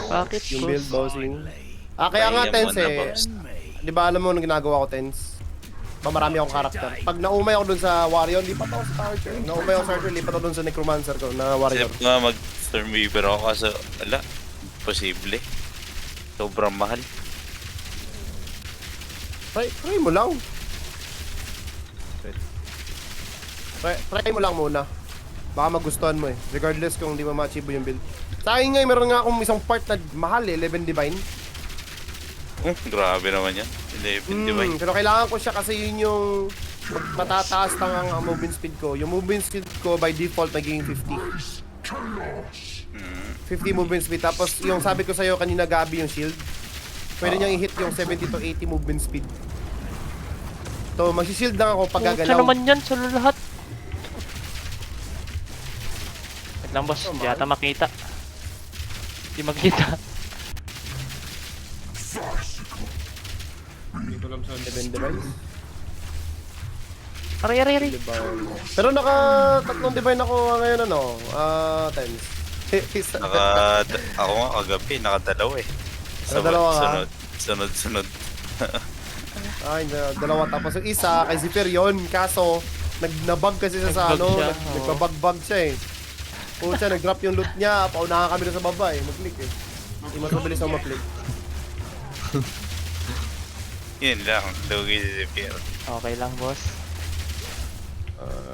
Bakit, Yung build, boss? bossing. Kaya nga Pahinga tense muna, eh. boss. Di ba alam mo nung ginagawa ko tense? Marami akong karakter. Pag naumay ako dun sa warrior, lipat ako sa archer. Naumay ako sa archer, lipat ako dun sa necromancer ko na warrior. Sip nga mag-Stormweaver ako kaso, ala, imposible. Sobrang mahal. Try mo lang. Try mo lang muna. Baka magustuhan mo eh. Regardless kung di mo ma-achieve yung build. Sa akin ngayon, meron nga akong isang part na mahal eh, 11 Divine. Grabe naman yan. 11 divine. Pero kailangan ko siya kasi yun yung matataas lang ang movement speed ko. Yung movement speed ko by default naging 50. 50 movement speed. Tapos yung sabi ko sa'yo kanina Gabi yung shield. Pwede niyang i-hit yung 70 to 80 movement speed. So mag-shield lang ako pag Puta gagalaw. naman yan, sa lahat. Wait lang, boss. Hindi ata makita. Hindi makita. Hindi ko alam saan. 7 device. Aray, aray, aray. Divine. Pero naka tatlong divine ako ngayon ano. Times. Ako nga kagabi, nakadalawa eh. Nakadalawa ka? Sunod. Dalawa tapos yung isa kay Zipper yun. Kaso nabug kasi siya sa Nag-bug ano. siya, Nagpabag-bug siya eh. Pucha, nag-drop yung loot niya. Paunahan kami na sa baba eh. Mag-click eh. Hindi mas mabilis ako mag-click. Yun lang, lugi si Zephyr. Okay lang, boss.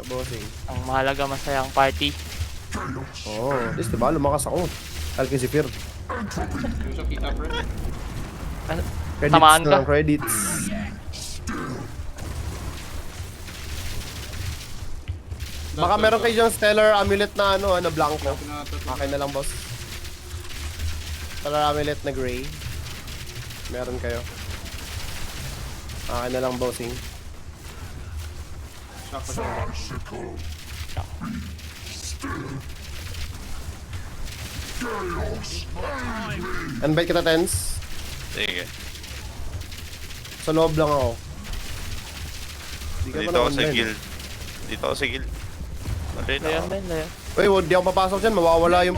Bossing. Ang mahalaga, masaya ang party. Oo. At least diba, lumakas ako. Dahil kay Zipper. Yung sa kita, bro. Credits Tamaan na ka? lang, credits. Baka meron kayo dyan stellar amulet na ano, na blanco. Akin na lang, boss. Stellar amulet na gray. Meron kayo. Akin na lang, bossing. Shock pa siya. Invite kita, Tens. Sige. Sa loob lang ako. Di ka Dito pa ako sa na-online. guild. Dito ako sa guild. Malay na Layan ako. ba yun, layan? Uy, wag di ako papasok dyan. Mawawala yung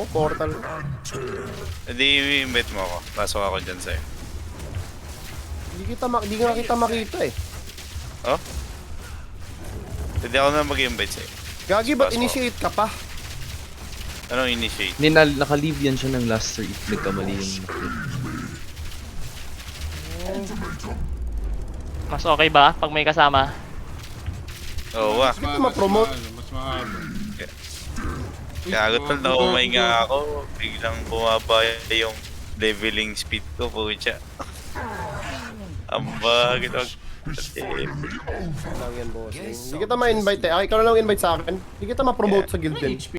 portal. Hindi, i-invite mo ako. Pasok ako dyan sa'yo. Di nga kita makita eh. Oh? Hindi ako na mag-invite sa'yo. Gagi, ba't Pasok. initiate ka pa? Anong initiate? Hindi, naka-leave yan siya ng last 3 if nagkamali yung Mas okay ba pag may kasama? Oo ba? Bakit ma-promote? Mas mahaba. Kaya tol, naumay nga ako. Biglang bumaba yung leveling speed ko po siya. Ang bagit ako. Lang yan, bossing. Hindi kita ma-invite eh. Ikaw na lang invite sa akin. Hindi kita ma-promote sa guild din.